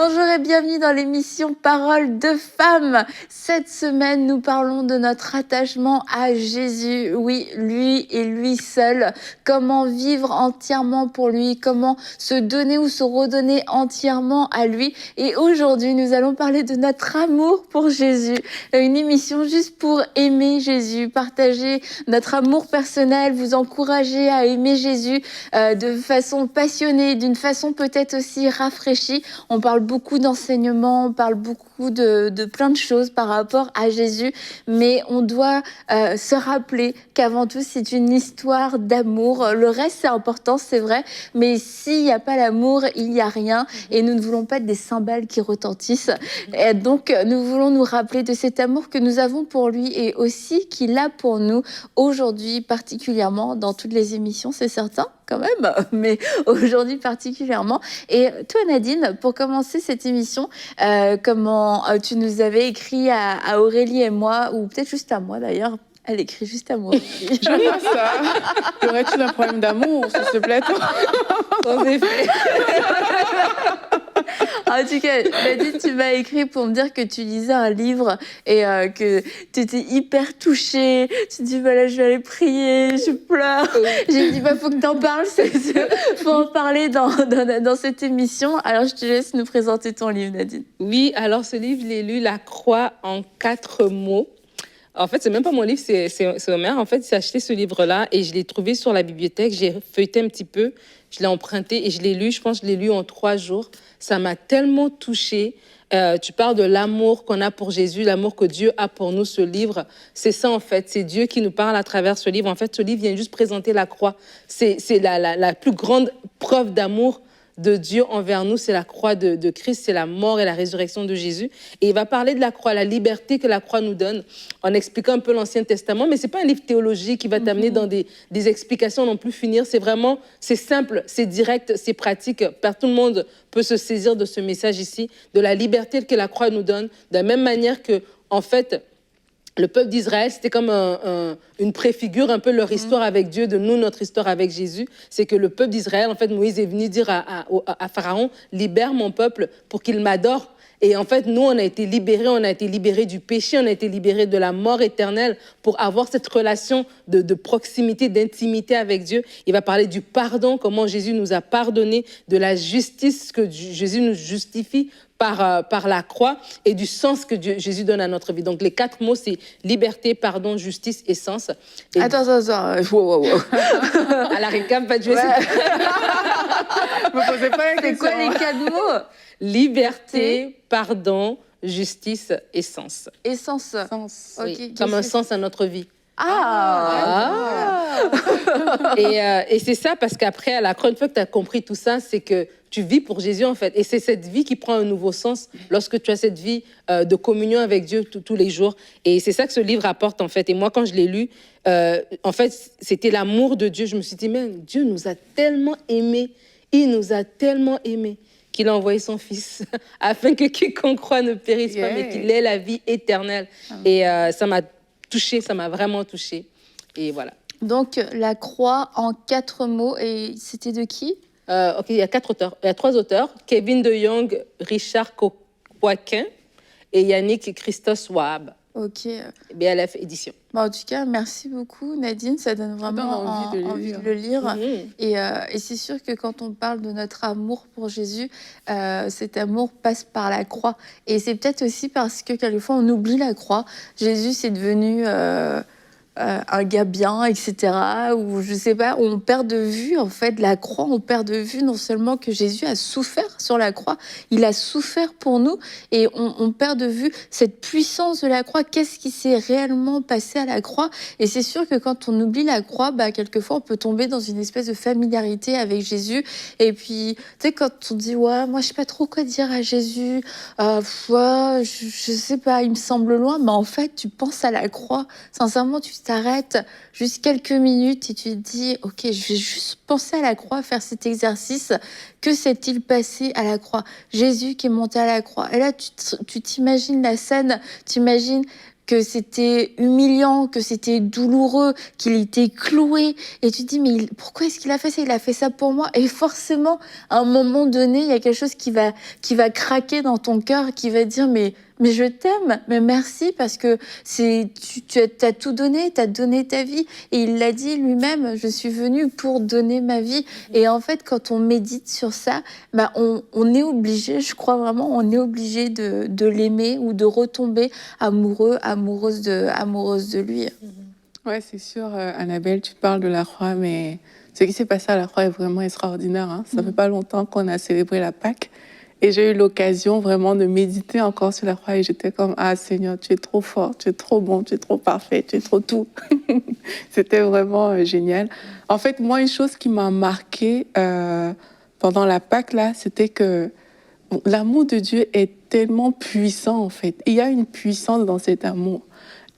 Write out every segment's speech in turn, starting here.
Bonjour et bienvenue dans l'émission Paroles de femmes. Cette semaine, nous parlons de notre attachement à Jésus. Oui, lui et lui seul. Comment vivre entièrement pour lui, comment se donner ou se redonner entièrement à lui. Et aujourd'hui, nous allons parler de notre amour pour Jésus. Une émission juste pour aimer Jésus, partager notre amour personnel, vous encourager à aimer Jésus de façon passionnée, d'une façon peut-être aussi rafraîchie. On parle beaucoup d'enseignement, on parle beaucoup de plein de choses par rapport à Jésus, mais on doit se rappeler qu'avant tout, c'est une histoire d'amour. Le reste, c'est important, c'est vrai, mais s'il n'y a pas l'amour, il n'y a rien, et nous ne voulons pas être des cymbales qui retentissent. Et donc, nous voulons nous rappeler de cet amour que nous avons pour lui et aussi qu'il a pour nous aujourd'hui, particulièrement dans toutes les émissions, c'est certain quand même, mais aujourd'hui particulièrement. Et toi, Nadine, pour commencer cette émission, comment tu nous avais écrit à Aurélie et moi, ou peut-être juste à moi d'ailleurs. Elle écrit juste à moi. Je veux pas ça. Y aurait-il un problème d'amour sur ce plateau? En effet. En tout cas, Nadine, tu m'as écrit pour me dire que tu lisais un livre et que tu étais hyper touchée. Tu dis, voilà, je vais aller prier, je pleure. J'ai dit, faut que t'en parles, faut en parler dans cette émission. Alors, je te laisse nous présenter ton livre, Nadine. Oui, alors ce livre, je l'ai lu, La croix en 4 mots. En fait, c'est même pas mon livre, c'est Omer. En fait, j'ai acheté ce livre-là et je l'ai trouvé sur la bibliothèque. J'ai feuilleté un petit peu, je l'ai emprunté et je l'ai lu. Je pense que je l'ai lu en 3 jours. Ça m'a tellement touchée. Tu parles de l'amour qu'on a pour Jésus, l'amour que Dieu a pour nous, ce livre. C'est ça, en fait. C'est Dieu qui nous parle à travers ce livre. En fait, ce livre vient juste présenter la croix. C'est la plus grande preuve d'amour de Dieu envers nous, c'est la croix de Christ, c'est la mort et la résurrection de Jésus. Et il va parler de la croix, la liberté que la croix nous donne, en expliquant un peu l'Ancien Testament. Mais c'est pas un livre théologique qui va t'amener dans des explications non plus finir. C'est vraiment, c'est simple, c'est direct, c'est pratique. Tout le monde peut se saisir de ce message ici, de la liberté que la croix nous donne, de la même manière que, en fait, le peuple d'Israël, c'était comme une préfigure, un peu leur histoire avec Dieu, de nous, notre histoire avec Jésus. C'est que le peuple d'Israël, en fait, Moïse est venu dire à Pharaon, libère mon peuple pour qu'il m'adore. Et en fait, nous, on a été libérés du péché, on a été libérés de la mort éternelle pour avoir cette relation de proximité, d'intimité avec Dieu. Il va parler du pardon, comment Jésus nous a pardonné, de la justice que Jésus nous justifie par la croix et du sens que Jésus donne à notre vie. Donc, les 4 mots, c'est liberté, pardon, justice et sens. Et Attends. Wow. à la récap, pas de jouer. Me posez pas la C'est question. quoi les 4 mots? Liberté, pardon, justice et sens. Essence. Sens. Ok, Oui, comme un sens à notre vie. Et c'est ça, parce qu'après, à la croix, une fois que tu as compris tout ça, c'est que tu vis pour Jésus, en fait. Et c'est cette vie qui prend un nouveau sens lorsque tu as cette vie de communion avec Dieu tous les jours. Et c'est ça que ce livre apporte, en fait. Et moi, quand je l'ai lu, en fait, c'était l'amour de Dieu. Je me suis dit, mais Dieu nous a tellement aimés. Il nous a tellement aimés qu'il a envoyé son Fils afin que quiconque croit ne périsse pas, mais qu'il ait la vie éternelle. Et ça m'a touchée, ça m'a vraiment touchée. Et voilà. Donc, la croix en 4 mots, et c'était de qui? Ok, il y a 4 auteurs. Il y a 3 auteurs. Kevin De Jong, Richard Coquaquin et Yannick Christos Wahab. Ok. BLF Édition. Bon, en tout cas, merci beaucoup, Nadine. Ça donne vraiment envie de le lire. Et c'est sûr que quand on parle de notre amour pour Jésus, cet amour passe par la croix. Et c'est peut-être aussi parce que quelquefois, on oublie la croix. Jésus, c'est devenu un gars bien, etc. Ou je sais pas, on perd de vue en fait la croix, on perd de vue non seulement que Jésus a souffert sur la croix, il a souffert pour nous, et on perd de vue cette puissance de la croix, qu'est-ce qui s'est réellement passé à la croix. Et c'est sûr que quand on oublie la croix, quelquefois on peut tomber dans une espèce de familiarité avec Jésus, et puis tu sais, quand on dit ouais, moi je sais pas trop quoi dire à Jésus, ouais, je sais pas, il me semble loin, mais en fait tu penses à la croix, sincèrement tu t'arrêtes juste quelques minutes et tu te dis ok, je vais juste penser à la croix, faire cet exercice. Que s'est-il passé à la croix? Jésus qui est monté à la croix, et là tu t'imagines la scène, t'imagines que c'était humiliant, que c'était douloureux, qu'il était cloué. Et tu te dis, mais pourquoi est-ce qu'il a fait ça? Il a fait ça pour moi. Et forcément, à un moment donné, il y a quelque chose qui va craquer dans ton cœur, qui va dire, mais je t'aime, mais merci parce que tu as tout donné, tu as donné ta vie. Et il l'a dit lui-même, je suis venu pour donner ma vie. Et en fait, quand on médite sur ça, bah on est obligé, je crois vraiment, on est obligé de l'aimer ou de retomber amoureuse de lui. Ouais, c'est sûr, Annabelle, tu parles de la croix, mais ce qui s'est passé à la croix est vraiment extraordinaire. Hein. Ça fait pas longtemps qu'on a célébré la Pâque. Et j'ai eu l'occasion vraiment de méditer encore sur la croix et j'étais comme, ah Seigneur, tu es trop fort, tu es trop bon, tu es trop parfait, tu es trop tout. C'était vraiment génial. En fait, moi, une chose qui m'a marquée pendant la Pâque, là, c'était que l'amour de Dieu est tellement puissant, en fait. Il y a une puissance dans cet amour.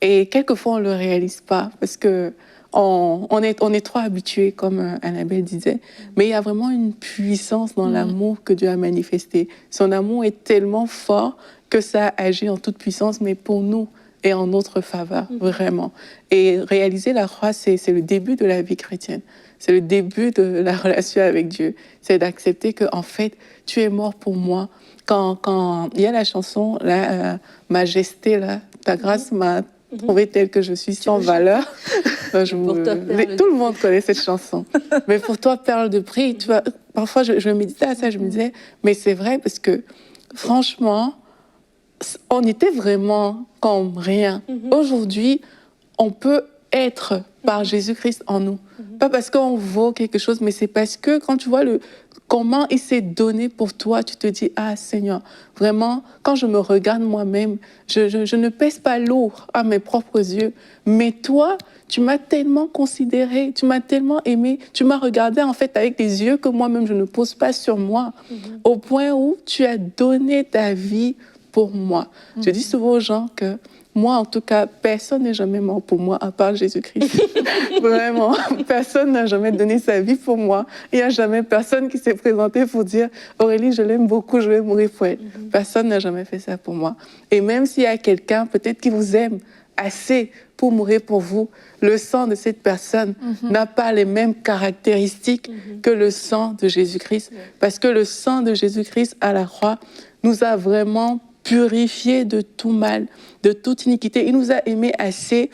Et quelquefois, on ne le réalise pas parce que on est trop habitués, comme Annabelle disait, mais il y a vraiment une puissance dans l'amour que Dieu a manifesté. Son amour est tellement fort que ça agit en toute puissance, mais pour nous et en notre faveur, vraiment. Et réaliser la croix, c'est le début de la vie chrétienne. C'est le début de la relation avec Dieu. C'est d'accepter que, en fait, tu es mort pour moi. Quand il y a la chanson, la Majesté, là, ta grâce m'a trouvé telle que je suis sans valeur. Tout le monde connaît cette chanson. Mais pour toi, perle de prix, tu vois, parfois je méditais à ça, je me disais, mais c'est vrai parce que franchement, on était vraiment comme rien. Aujourd'hui, on peut être par Jésus-Christ en nous. Pas parce qu'on vaut quelque chose, mais c'est parce que quand tu vois comment il s'est donné pour toi, tu te dis, ah Seigneur, vraiment, quand je me regarde moi-même, je ne pèse pas lourd à mes propres yeux, mais toi, tu m'as tellement considéré, tu m'as tellement aimé, tu m'as regardé en fait avec des yeux que moi-même je ne pose pas sur moi, au point où tu as donné ta vie pour moi. Je dis souvent aux gens que moi, en tout cas, personne n'est jamais mort pour moi, à part Jésus-Christ. Vraiment, personne n'a jamais donné sa vie pour moi. Il n'y a jamais personne qui s'est présenté pour dire « Aurélie, je l'aime beaucoup, je vais mourir pour elle ». Personne n'a jamais fait ça pour moi. Et même s'il y a quelqu'un, peut-être qui vous aime assez pour mourir pour vous, le sang de cette personne n'a pas les mêmes caractéristiques que le sang de Jésus-Christ. Parce que le sang de Jésus-Christ à la croix nous a vraiment purifié de tout mal, de toute iniquité. Il nous a aimés assez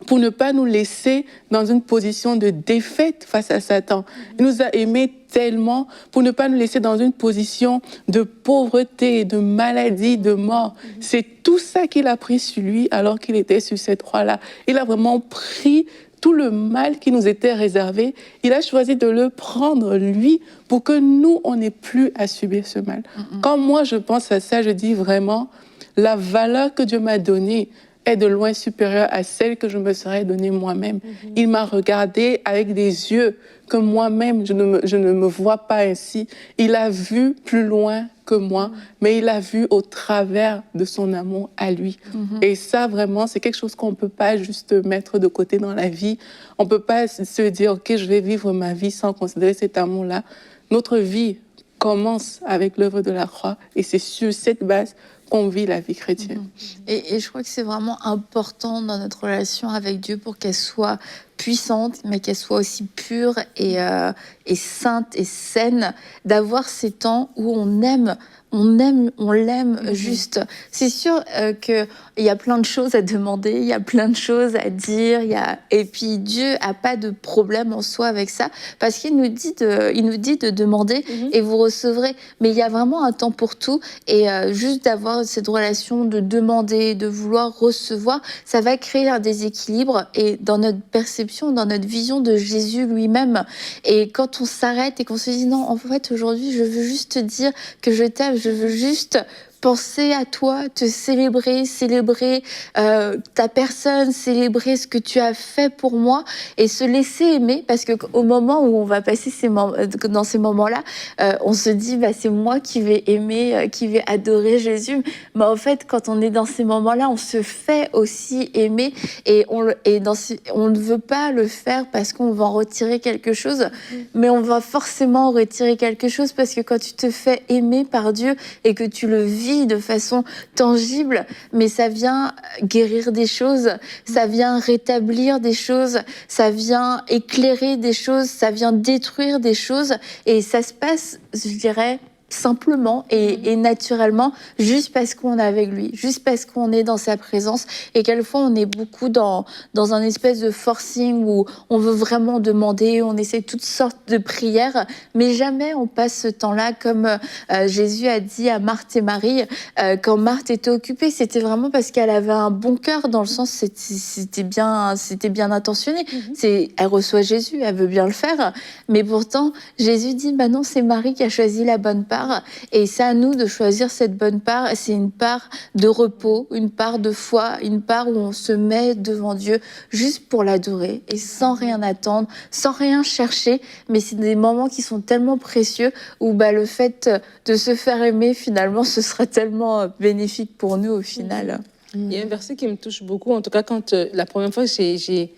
pour ne pas nous laisser dans une position de défaite face à Satan. Il nous a aimés tellement pour ne pas nous laisser dans une position de pauvreté, de maladie, de mort. C'est tout ça qu'il a pris sur lui alors qu'il était sur cette croix-là. Il a vraiment pris tout le mal qui nous était réservé, il a choisi de le prendre, lui, pour que nous, on n'ait plus à subir ce mal. Quand moi, je pense à ça, je dis vraiment, la valeur que Dieu m'a donnée est de loin supérieure à celle que je me serais donnée moi-même. Il m'a regardé avec des yeux que moi-même, je ne me vois pas ainsi. Il a vu plus loin que moi, mais il a vu au travers de son amour à lui. Et ça, vraiment, c'est quelque chose qu'on ne peut pas juste mettre de côté dans la vie. On ne peut pas se dire, OK, je vais vivre ma vie sans considérer cet amour-là. Notre vie commence avec l'œuvre de la croix et c'est sur cette base qu'on vit la vie chrétienne. Et je crois que c'est vraiment important dans notre relation avec Dieu pour qu'elle soit puissante, mais qu'elle soit aussi pure et sainte et saine, d'avoir ces temps où on l'aime juste. C'est sûr qu'il y a plein de choses à demander, il y a plein de choses à dire, et puis Dieu a pas de problème en soi avec ça, parce qu'il nous dit de demander et vous recevrez. Mais il y a vraiment un temps pour tout, et juste d'avoir cette relation de demander, de vouloir recevoir, ça va créer un déséquilibre et dans notre perception, dans notre vision de Jésus lui-même. Et quand on s'arrête et qu'on se dit non, en fait aujourd'hui je veux juste te dire que je t'aime, je veux juste penser à toi, te célébrer ta personne, célébrer ce que tu as fait pour moi et se laisser aimer, parce qu'au moment où on va passer dans ces moments-là, on se dit c'est moi qui vais aimer, qui vais adorer Jésus. Mais en fait, quand on est dans ces moments-là, on se fait aussi aimer et on ne veut pas le faire parce qu'on va en retirer quelque chose, mais on va forcément en retirer quelque chose parce que quand tu te fais aimer par Dieu et que tu le vis vit de façon tangible, mais ça vient guérir des choses, ça vient rétablir des choses, ça vient éclairer des choses, ça vient détruire des choses, et ça se passe, je dirais, simplement et naturellement, juste parce qu'on est avec lui, juste parce qu'on est dans sa présence. Et quelquefois, on est beaucoup dans un espèce de forcing où on veut vraiment demander, on essaie toutes sortes de prières, mais jamais on passe ce temps-là comme Jésus a dit à Marthe et Marie, quand Marthe était occupée, c'était vraiment parce qu'elle avait un bon cœur, dans le sens c'était bien intentionné. Elle reçoit Jésus, elle veut bien le faire, mais pourtant Jésus dit, bah non, c'est Marie qui a choisi la bonne part. Et c'est à nous de choisir cette bonne part. C'est une part de repos, une part de foi, une part où on se met devant Dieu juste pour l'adorer et sans rien attendre, sans rien chercher. Mais c'est des moments qui sont tellement précieux où le fait de se faire aimer, finalement, ce sera tellement bénéfique pour nous au final. Il y a un verset qui me touche beaucoup. En tout cas, quand la première fois, j'ai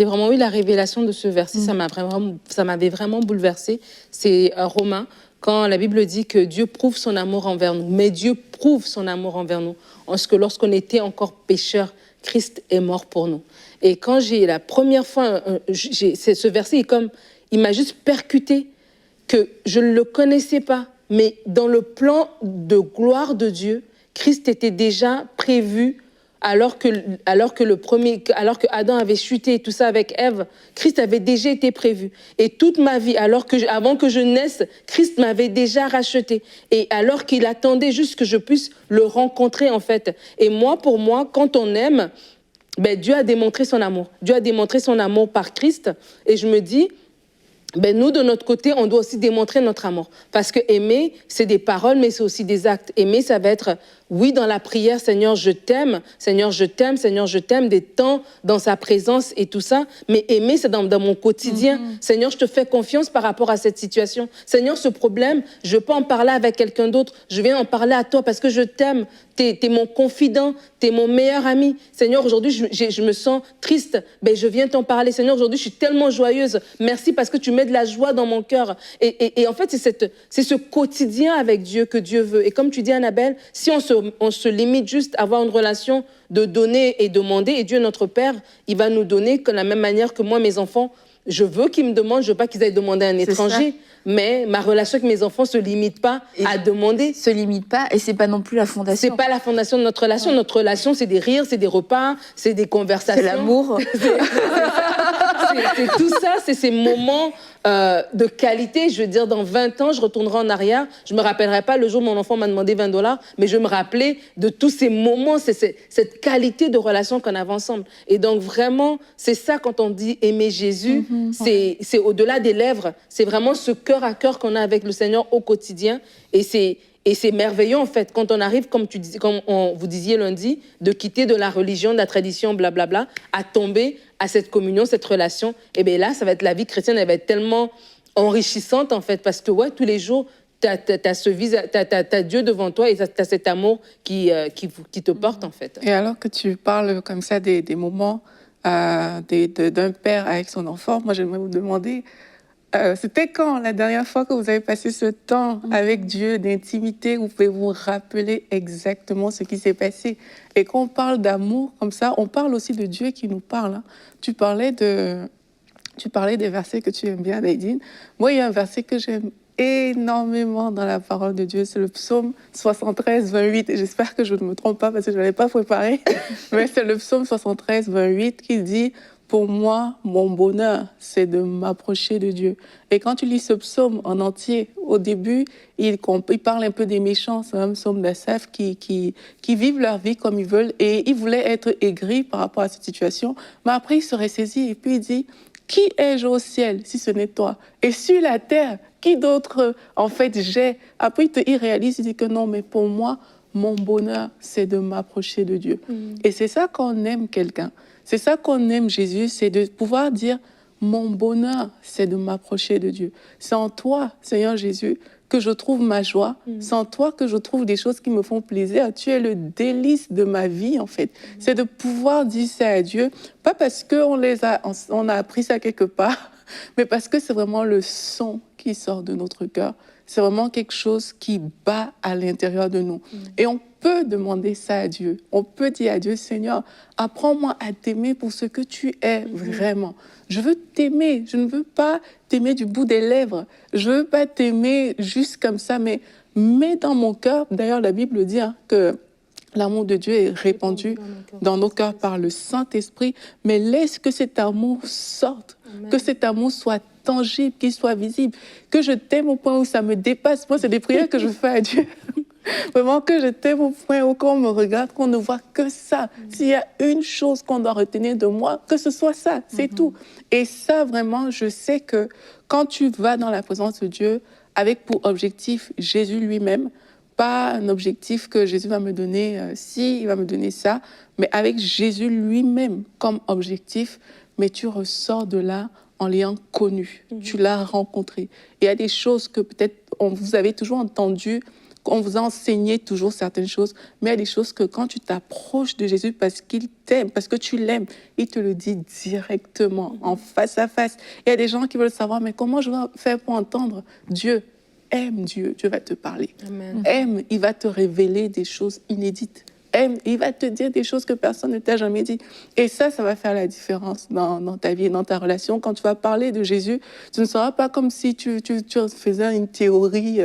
vraiment eu la révélation de ce verset. Ça m'avait vraiment bouleversée. C'est Romains, quand la Bible dit que Dieu prouve son amour envers nous. Mais Dieu prouve son amour envers nous en ce que lorsqu'on était encore pécheurs, Christ est mort pour nous. Et quand j'ai la première fois, ce verset, il m'a juste percuté, que je ne le connaissais pas. Mais dans le plan de gloire de Dieu, Christ était déjà prévu. Alors que Adam avait chuté et tout ça avec Ève, Christ avait déjà été prévu. Et toute ma vie, avant que je naisse, Christ m'avait déjà racheté. Et alors qu'il attendait juste que je puisse le rencontrer, en fait. Et pour moi, quand on aime, Dieu a démontré son amour. Dieu a démontré son amour par Christ. Et je me dis, nous, de notre côté, on doit aussi démontrer notre amour. Parce que aimer, c'est des paroles, mais c'est aussi des actes. Aimer, ça va être, oui, dans la prière, Seigneur, je t'aime, Seigneur, je t'aime, Seigneur, je t'aime, des temps dans sa présence et tout ça. Mais aimer, c'est dans mon quotidien. Seigneur, je te fais confiance par rapport à cette situation. Seigneur, ce problème, je peux en parler avec quelqu'un d'autre. Je viens en parler à toi parce que je t'aime. T'es mon confident, t'es mon meilleur ami. Seigneur, aujourd'hui, je me sens triste. Je viens t'en parler. Seigneur, aujourd'hui, je suis tellement joyeuse. Merci parce que tu mets de la joie dans mon cœur. Et en fait, c'est ce quotidien avec Dieu que Dieu veut. Et comme tu dis, Annabelle, si on se limite juste à avoir une relation de donner et demander, et Dieu, notre Père, il va nous donner de la même manière que moi, mes enfants, je veux qu'ils me demandent, je veux pas qu'ils aillent demander à un étranger. Mais ma relation avec mes enfants se limite pas à demander. Se limite pas, et c'est pas non plus la fondation. C'est pas la fondation de notre relation. Ouais. Notre relation, c'est des rires, c'est des repas, c'est des conversations. C'est l'amour. C'est tout ça, c'est ces moments de qualité. Je veux dire, dans 20 ans, je retournerai en arrière. Je me rappellerai pas le jour où mon enfant m'a demandé $20, mais je me rappelais de tous ces moments, cette qualité de relation qu'on avait ensemble. Et donc, vraiment, c'est ça quand on dit aimer Jésus, c'est au-delà des lèvres. C'est vraiment ce cœur à cœur qu'on a avec le Seigneur au quotidien. Et c'est merveilleux, en fait, quand on arrive, comme vous disiez lundi, de quitter de la religion, de la tradition, blablabla, à tomber à cette communion, cette relation. Et bien là, ça va être la vie chrétienne, elle va être tellement enrichissante, en fait, parce que, tous les jours, t'as Dieu devant toi et t'as cet amour qui te porte, en fait. Et alors que tu parles comme ça des moments d'un père avec son enfant, moi, j'aimerais vous demander... c'était quand la dernière fois que vous avez passé ce temps avec Dieu d'intimité, vous pouvez vous rappeler exactement ce qui s'est passé. Et quand on parle d'amour comme ça, on parle aussi de Dieu qui nous parle. Hein. Tu parlais des versets que tu aimes bien, Nadine. Moi, il y a un verset que j'aime énormément dans la parole de Dieu, c'est le psaume 73, 28. Et j'espère que je ne me trompe pas parce que je ne l'avais pas préparé. Mais c'est le psaume 73, 28 qui dit... Pour moi, mon bonheur, c'est de m'approcher de Dieu. Et quand tu lis ce psaume en entier, au début, il parle un peu des méchants, c'est un psaume d'Asaph qui vivent leur vie comme ils veulent. Et ils voulaient être aigris par rapport à cette situation. Mais après, il se ressaisit et puis il dit, qui ai-je au ciel si ce n'est toi? Et sur la terre, qui d'autre, en fait, j'ai? Après, il réalise, il dit que non, mais pour moi, mon bonheur, c'est de m'approcher de Dieu. Et c'est ça qu'on aime quelqu'un. C'est ça qu'on aime Jésus, c'est de pouvoir dire « Mon bonheur, c'est de m'approcher de Dieu. C'est en toi, Seigneur Jésus, que je trouve ma joie. C'est en toi que je trouve des choses qui me font plaisir. Tu es le délice de ma vie, en fait. C'est de pouvoir dire ça à Dieu, pas parce qu'on a appris ça quelque part, mais parce que c'est vraiment le son qui sort de notre cœur. c'est vraiment quelque chose qui bat à l'intérieur de nous. Et on peut demander ça à Dieu. On peut dire à Dieu, Seigneur, apprends-moi à t'aimer pour ce que tu es vraiment. Je veux t'aimer. Je ne veux pas t'aimer du bout des lèvres. Je veux pas t'aimer juste comme ça, mais mets dans mon cœur. D'ailleurs, la Bible dit que l'amour de Dieu est répandu dans nos cœurs par le Saint-Esprit, mais laisse que cet amour sorte, que cet amour soit tangible, qu'il soit visible, que je t'aime au point où ça me dépasse. Moi, c'est des prières que je fais à Dieu. Vraiment, que je t'aime au point où quand on me regarde, qu'on ne voit que ça. S'il y a une chose qu'on doit retenir de moi, que ce soit ça, c'est tout. Et ça, vraiment, je sais que quand tu vas dans la présence de Dieu, avec pour objectif Jésus lui-même, pas un objectif que Jésus va me donner, si, il va me donner ça, mais avec Jésus lui-même comme objectif, mais tu ressors de là en l'ayant connu, tu l'as rencontré. Il y a des choses que peut-être vous avez toujours entendues, on vous a enseigné toujours certaines choses, mais il y a des choses que quand tu t'approches de Jésus parce qu'il t'aime, parce que tu l'aimes, il te le dit directement, en face à face. Il y a des gens qui veulent savoir, mais comment je vais faire pour entendre Dieu? Aime Dieu, Dieu va te parler. Amen. Aime, il va te révéler des choses inédites. Aime, il va te dire des choses que personne ne t'a jamais dit. Et ça va faire la différence dans ta vie et dans ta relation. Quand tu vas parler de Jésus, tu ne seras pas comme si tu faisais une théorie,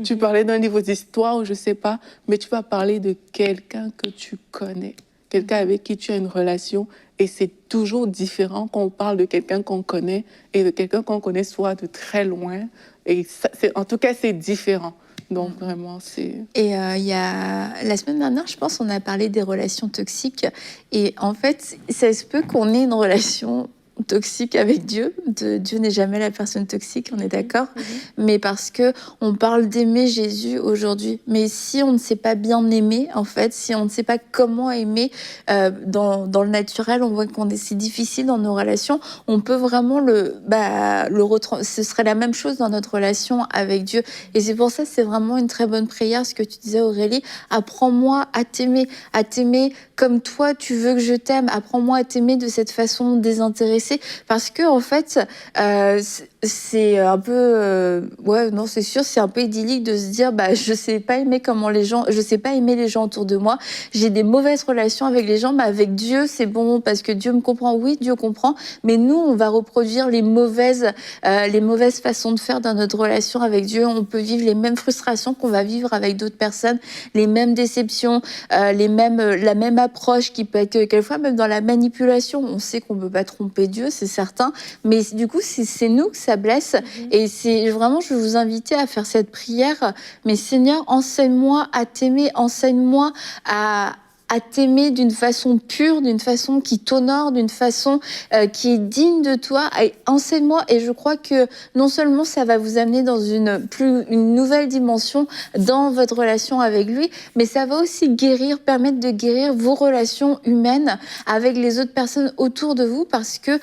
tu parlais d'un livre d'histoire ou je ne sais pas, mais tu vas parler de quelqu'un que tu connais, quelqu'un avec qui tu as une relation. Et c'est toujours différent quand on parle de quelqu'un qu'on connaît et de quelqu'un qu'on connaît soit de très loin. Et ça, en tout cas, c'est différent. Donc, vraiment, c'est... Et il y a... La semaine dernière, je pense, on a parlé des relations toxiques. Et en fait, ça se peut qu'on ait une relation toxique avec Dieu. Dieu n'est jamais la personne toxique, on est d'accord. Mais parce que on parle d'aimer Jésus aujourd'hui. Mais si on ne sait pas bien aimer, en fait, si on ne sait pas comment aimer dans le naturel, on voit qu'on c'est difficile dans nos relations. On peut vraiment ce serait la même chose dans notre relation avec Dieu. Et c'est pour ça, c'est vraiment une très bonne prière, ce que tu disais, Aurélie. Apprends-moi à t'aimer comme toi, tu veux que je t'aime. Apprends-moi à t'aimer de cette façon désintéressée. Parce que en fait, c'est un peu, c'est sûr, c'est un peu idyllique de se dire, je sais pas aimer je sais pas aimer les gens autour de moi. J'ai des mauvaises relations avec les gens, mais avec Dieu, c'est bon parce que Dieu me comprend. Oui, Dieu comprend, mais nous, on va reproduire les mauvaises façons de faire dans notre relation avec Dieu. On peut vivre les mêmes frustrations qu'on va vivre avec d'autres personnes, les mêmes déceptions, la même approche qui peut être quelquefois même dans la manipulation. On sait qu'on peut pas tromper Dieu, c'est certain, mais du coup, c'est nous que ça blesse. Et c'est vraiment, je vais vous inviter à faire cette prière. Mais Seigneur, enseigne-moi à t'aimer, enseigne-moi à t'aimer d'une façon pure, d'une façon qui t'honore, d'une façon qui est digne de toi. Et enseigne-moi, et je crois que non seulement ça va vous amener dans une nouvelle dimension dans votre relation avec lui, mais ça va aussi permettre de guérir vos relations humaines avec les autres personnes autour de vous, parce que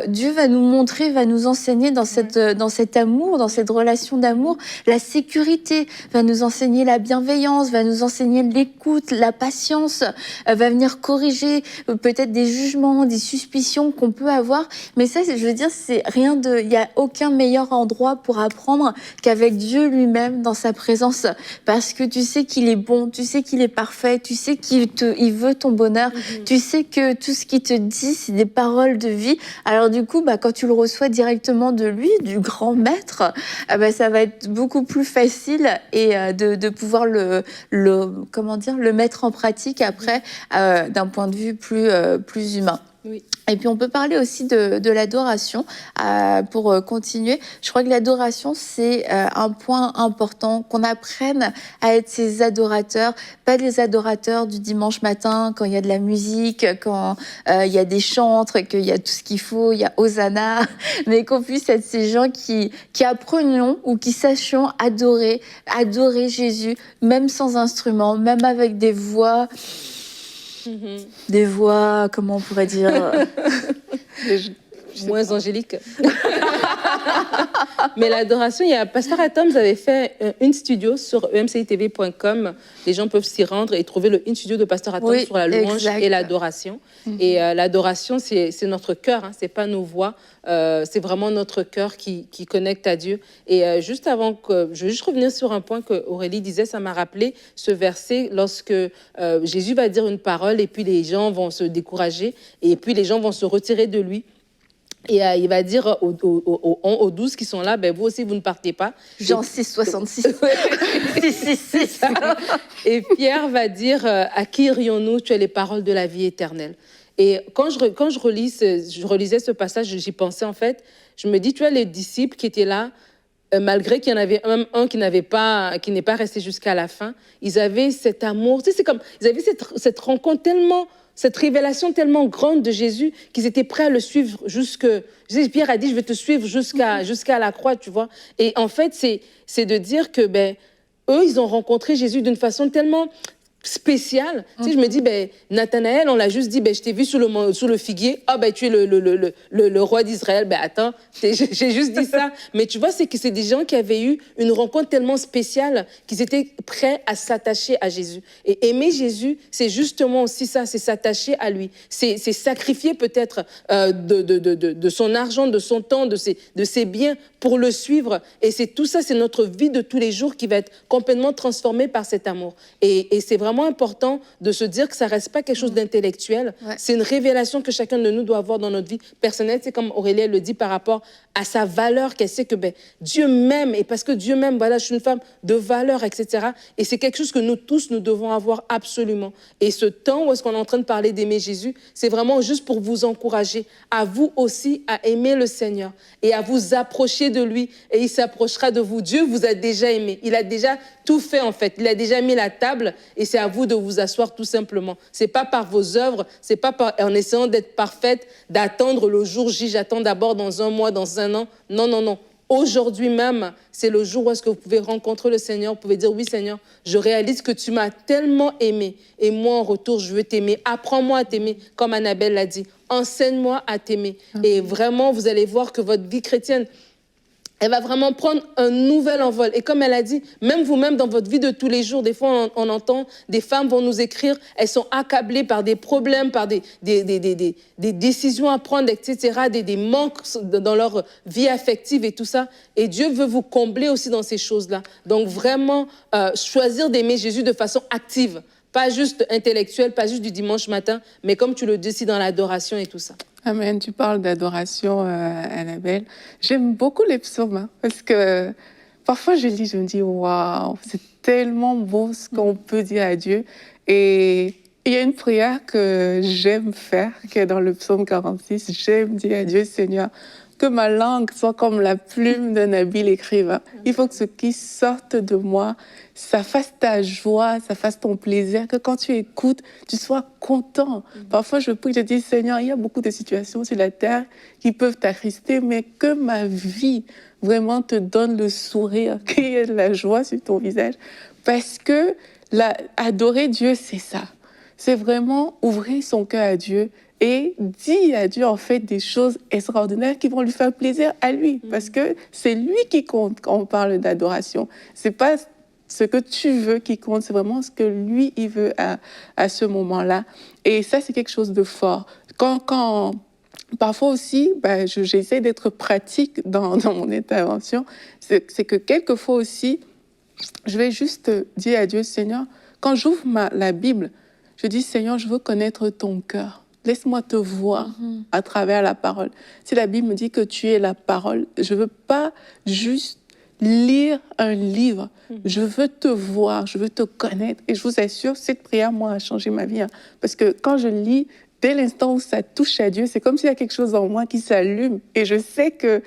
Dieu va nous montrer, va nous enseigner dans cet amour, dans cette relation d'amour, la sécurité, va nous enseigner la bienveillance, va nous enseigner l'écoute, la patience, va venir corriger peut-être des jugements, des suspicions qu'on peut avoir. Mais ça, je veux dire, il n'y a aucun meilleur endroit pour apprendre qu'avec Dieu lui-même dans sa présence. Parce que tu sais qu'il est bon, tu sais qu'il est parfait, tu sais qu'il veut ton bonheur, tu sais que tout ce qu'il te dit, c'est des paroles de vie. Alors du coup, quand tu le reçois directement de lui, du grand maître, ça va être beaucoup plus facile et de pouvoir le mettre en pratique après d'un point de vue plus humain. Oui. Et puis on peut parler aussi de l'adoration pour continuer. Je crois que l'adoration, c'est un point important, qu'on apprenne à être ces adorateurs, pas les adorateurs du dimanche matin quand il y a de la musique, quand il y a des chantres, qu'il y a tout ce qu'il faut, il y a Hosanna, mais qu'on puisse être ces gens qui apprenions ou qui sachions adorer Jésus, même sans instrument, même avec des voix... Des voix, comment on pourrait dire moins angéliques. Mais l'adoration, il y a Pasteur Atoms avait fait une studio sur emcitv.com. Les gens peuvent s'y rendre et trouver le une studio de Pasteur Atoms sur la louange et l'adoration. Et l'adoration, c'est notre cœur, hein, c'est pas nos voix. C'est vraiment notre cœur qui connecte à Dieu. Et juste avant que... Je veux juste revenir sur un point que Aurélie disait, ça m'a rappelé ce verset lorsque Jésus va dire une parole et puis les gens vont se décourager et puis les gens vont se retirer de lui. Et il va dire aux 12 qui sont là, ben, vous aussi, vous ne partez pas. Jean 6, 66. 6. Et Pierre va dire, à qui irions-nous? Tu as les paroles de la vie éternelle. Et quand je relisais ce passage, j'y pensais en fait, je me dis, tu as les disciples qui étaient là, malgré qu'il y en avait même un qui n'est pas resté jusqu'à la fin, ils avaient cet amour, tu sais, c'est comme, ils avaient cette rencontre tellement, cette révélation tellement grande de Jésus qu'ils étaient prêts à le suivre Pierre a dit, je vais te suivre jusqu'à la croix, tu vois. Et en fait, c'est de dire que, ben, eux, ils ont rencontré Jésus d'une façon tellement spécial. Tu sais, je me dis, ben, Nathanaël, on l'a juste dit, ben, je t'ai vu sous le figuier. Ah, ben, tu es le roi d'Israël. Ben, attends, j'ai juste dit ça. Mais tu vois, c'est que c'est des gens qui avaient eu une rencontre tellement spéciale qu'ils étaient prêts à s'attacher à Jésus. Et aimer Jésus, c'est justement aussi ça, c'est s'attacher à lui. C'est sacrifier peut-être de son argent, de son temps, de ses biens pour le suivre. Et c'est tout ça, c'est notre vie de tous les jours qui va être complètement transformée par cet amour. Et c'est vraiment important de se dire que ça reste pas quelque chose d'intellectuel. Ouais. C'est une révélation que chacun de nous doit avoir dans notre vie personnelle. C'est comme Aurélie le dit par rapport à sa valeur, qu'elle sait que ben, Dieu m'aime. Et parce que Dieu m'aime, voilà, je suis une femme de valeur, etc. Et c'est quelque chose que nous tous, nous devons avoir absolument. Et ce temps où est-ce qu'on est en train de parler d'aimer Jésus, c'est vraiment juste pour vous encourager à vous aussi à aimer le Seigneur et à vous approcher de lui. Et il s'approchera de vous. Dieu vous a déjà aimé. Il a déjà tout fait, en fait. Il a déjà mis la table et c'est à vous de vous asseoir tout simplement. C'est pas par vos œuvres, c'est pas en essayant d'être parfaite, d'attendre le jour J, j'attends d'abord dans un mois, dans un an. Non, non, non. Aujourd'hui même, c'est le jour où est-ce que vous pouvez rencontrer le Seigneur. Vous pouvez dire, oui Seigneur, je réalise que tu m'as tellement aimé et moi en retour, je veux t'aimer. Apprends-moi à t'aimer, comme Annabelle l'a dit. Enseigne-moi à t'aimer. Et vraiment, vous allez voir que votre vie chrétienne, elle va vraiment prendre un nouvel envol. Et comme elle a dit, même vous-même, dans votre vie de tous les jours, des fois, on entend, des femmes vont nous écrire, elles sont accablées par des problèmes, par des décisions à prendre, etc., des manques dans leur vie affective et tout ça. Et Dieu veut vous combler aussi dans ces choses-là. Donc, vraiment, choisir d'aimer Jésus de façon active. Pas juste intellectuelle, pas juste du dimanche matin, mais comme tu le dis, dans l'adoration et tout ça. Amen. Tu parles d'adoration, Annabelle. J'aime beaucoup les psaumes, hein, parce que parfois je me dis, waouh, c'est tellement beau ce qu'on peut dire à Dieu. Et il y a une prière que j'aime faire, qui est dans le psaume 46. J'aime dire à Dieu, Seigneur, que ma langue soit comme la plume d'un habile écrivain. Il faut que ce qui sorte de moi, ça fasse ta joie, ça fasse ton plaisir, que quand tu écoutes, tu sois content. Parfois, je prie, je dis, Seigneur, il y a beaucoup de situations sur la terre qui peuvent t'attrister, mais que ma vie vraiment te donne le sourire, qu'il y ait de la joie sur ton visage. Parce que adorer Dieu, c'est ça. C'est vraiment ouvrir son cœur à Dieu et dire à Dieu, en fait, des choses extraordinaires qui vont lui faire plaisir à lui. Parce que c'est lui qui compte quand on parle d'adoration. C'est pas ce que tu veux qui compte, c'est vraiment ce que lui, il veut à ce moment-là. Et ça, c'est quelque chose de fort. Parfois aussi, j'essaie d'être pratique dans mon intervention, c'est que quelquefois aussi, je vais juste dire à Dieu, Seigneur, quand j'ouvre la Bible, je dis, Seigneur, je veux connaître ton cœur. Laisse-moi te voir à travers la parole. Si la Bible me dit que tu es la parole, je ne veux pas juste lire un livre. Je veux te voir, je veux te connaître. Et je vous assure, cette prière, moi, a changé ma vie. Hein. Parce que quand je lis, dès l'instant où ça touche à Dieu, c'est comme s'il y a quelque chose en moi qui s'allume. Et je sais que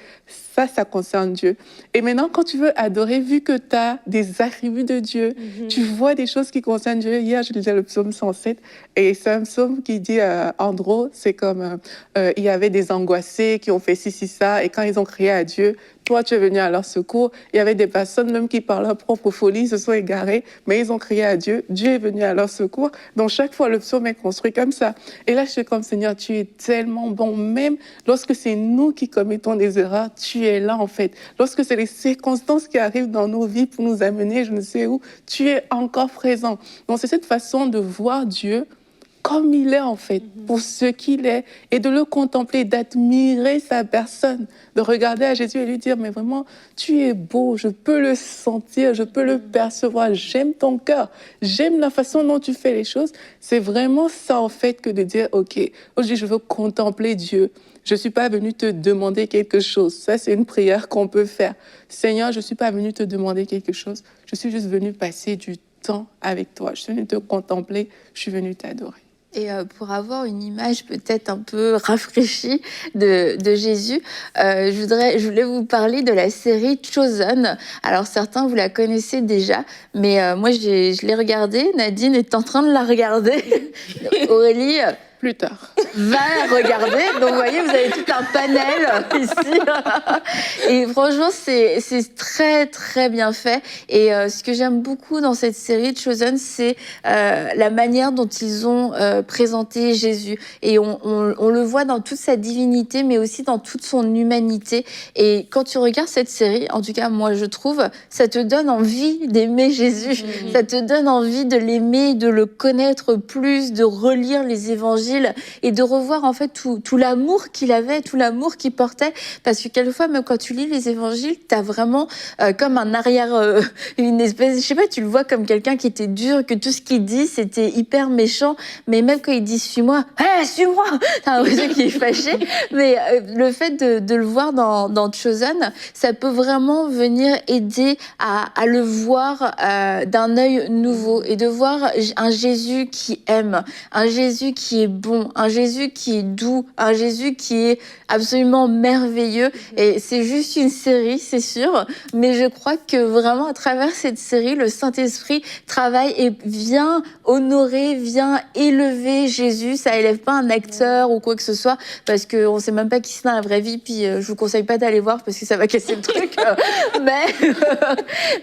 ça concerne Dieu. Et maintenant, quand tu veux adorer, vu que tu as des attributs de Dieu, tu vois des choses qui concernent Dieu. Hier, je lisais le psaume 107, et c'est un psaume qui dit, en gros, c'est comme, il y avait des angoissés qui ont fait ci, ça, et quand ils ont crié à Dieu, toi, tu es venu à leur secours. Il y avait des personnes même qui, par leur propre folie, se sont égarées, mais ils ont crié à Dieu. Dieu est venu à leur secours. Donc, chaque fois, le psaume est construit comme ça. Et là, je suis comme, Seigneur, tu es tellement bon. Même lorsque c'est nous qui commettons des erreurs, tu es là, en fait. Lorsque c'est les circonstances qui arrivent dans nos vies pour nous amener, je ne sais où, tu es encore présent. Donc, c'est cette façon de voir Dieu comme il est en fait, pour ce qu'il est, et de le contempler, d'admirer sa personne, de regarder à Jésus et lui dire, mais vraiment, tu es beau, je peux le sentir, je peux le percevoir, j'aime ton cœur, j'aime la façon dont tu fais les choses. C'est vraiment ça en fait que de dire, ok, aujourd'hui je veux contempler Dieu. Je ne suis pas venue te demander quelque chose. Ça, c'est une prière qu'on peut faire. Seigneur, je ne suis pas venue te demander quelque chose. Je suis juste venue passer du temps avec toi. Je suis venue te contempler. Je suis venue t'adorer. Et pour avoir une image peut-être un peu rafraîchie de Jésus, je voulais vous parler de la série Chosen. Alors certains, vous la connaissez déjà, mais moi, je l'ai regardée. Nadine est en train de la regarder. Aurélie... Plus tard. Va la regarder. Donc, vous voyez, vous avez tout un panel ici. Et franchement, c'est très, très bien fait. Et ce que j'aime beaucoup dans cette série Chosen, c'est la manière dont ils ont présenté Jésus. Et on le voit dans toute sa divinité, mais aussi dans toute son humanité. Et quand tu regardes cette série, en tout cas, moi, je trouve, ça te donne envie d'aimer Jésus. Ça te donne envie de l'aimer, de le connaître plus, de relire les évangiles et de revoir en fait tout l'amour qu'il avait, tout l'amour qu'il portait, parce que quelquefois même quand tu lis les évangiles, t'as vraiment comme un arrière, une espèce, je sais pas, tu le vois comme quelqu'un qui était dur, que tout ce qu'il dit c'était hyper méchant, mais même quand il dit suis-moi, suis-moi, t'as l'impression qu'il est fâché, mais le fait de le voir dans Chosen, ça peut vraiment venir aider à le voir d'un œil nouveau et de voir un Jésus qui aime, un Jésus qui est bon, un Jésus qui est doux, un Jésus qui est absolument merveilleux. Et c'est juste une série, c'est sûr, mais je crois que vraiment à travers cette série, le Saint-Esprit travaille et vient honorer, vient élever Jésus. Ça élève pas un acteur ou quoi que ce soit, parce qu'on sait même pas qui c'est dans la vraie vie, puis je vous conseille pas d'aller voir parce que ça va casser le truc.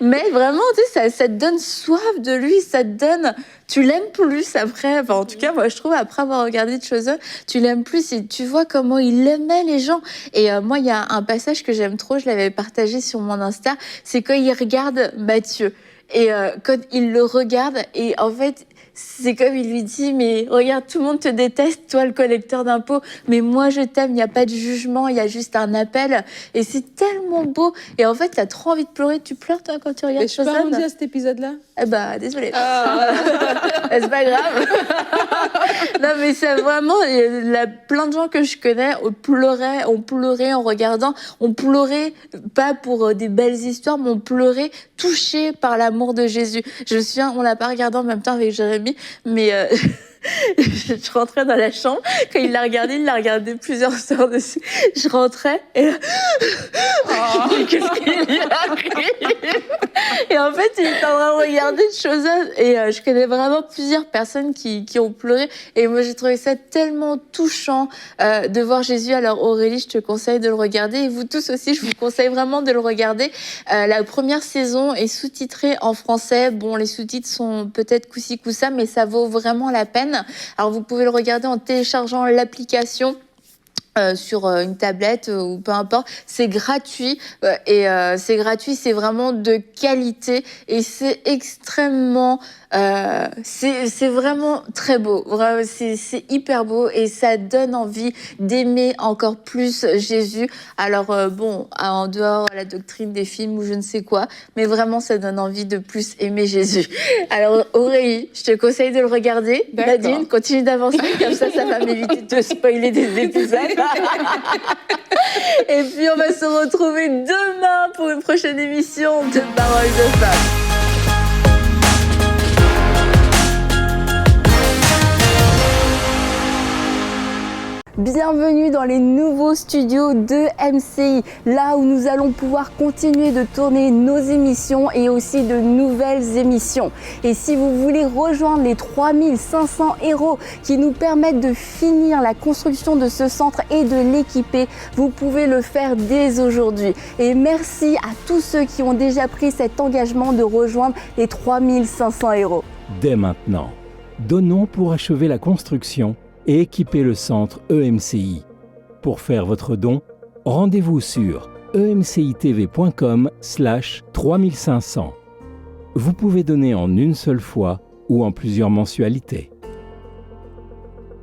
mais vraiment, tu sais, ça te donne soif de lui, ça te donne... Tu l'aimes plus après, enfin, en tout cas, moi je trouve, après avoir regardé Chosen, tu l'aimes plus et tu vois comment il aimait les gens. Et moi, il y a un passage que j'aime trop, je l'avais partagé sur mon Insta, c'est quand il regarde Matthieu. Et quand il le regarde, et en fait, c'est comme il lui dit, mais regarde, tout le monde te déteste, toi le collecteur d'impôts, mais moi je t'aime, il n'y a pas de jugement, il y a juste un appel. Et c'est tellement beau. Et en fait, t'as trop envie de pleurer. Tu pleures toi quand tu regardes Chosen? Je peux rebondir à cet épisode-là? Eh ben, désolée. C'est pas grave. Non, mais c'est vraiment, plein de gens que je connais on pleurait en regardant. On pleurait pas pour des belles histoires, mais on pleurait touchés par l'amour de Jésus. Je me souviens, on l'a pas regardé en même temps avec Jérémy, mais je rentrais dans la chambre, quand il l'a regardé plusieurs soirs dessus. Je rentrais et là, qu'est-ce qu'il y a? Et en fait, il était en train de regarder Chosen et je connais vraiment plusieurs personnes qui ont pleuré et moi j'ai trouvé ça tellement touchant de voir Jésus. Alors Aurélie, je te conseille de le regarder et vous tous aussi, je vous conseille vraiment de le regarder. La première saison est sous-titrée en français. Bon, les sous-titres sont peut-être coup-ci coup-ça, mais ça vaut vraiment la peine. Alors vous pouvez le regarder en téléchargeant l'application sur une tablette ou peu importe, c'est gratuit c'est gratuit, c'est vraiment de qualité et c'est extrêmement c'est vraiment très beau, vraiment c'est hyper beau et ça donne envie d'aimer encore plus Jésus. Alors bon, en dehors de la doctrine des films ou je ne sais quoi, mais vraiment ça donne envie de plus aimer Jésus. Alors Aurélie, je te conseille de le regarder. Nadine, continue d'avancer comme ça va m'éviter de te spoiler des épisodes. Et puis on va se retrouver demain pour une prochaine émission de Paroles de Femmes. Bienvenue dans les nouveaux studios de MCI, là où nous allons pouvoir continuer de tourner nos émissions et aussi de nouvelles émissions. Et si vous voulez rejoindre les 3500 héros qui nous permettent de finir la construction de ce centre et de l'équiper, vous pouvez le faire dès aujourd'hui. Et merci à tous ceux qui ont déjà pris cet engagement de rejoindre les 3500 héros. Dès maintenant, donnons pour achever la construction et équiper le centre EMCI. Pour faire votre don, rendez-vous sur emcitv.com/3500. Vous pouvez donner en une seule fois ou en plusieurs mensualités.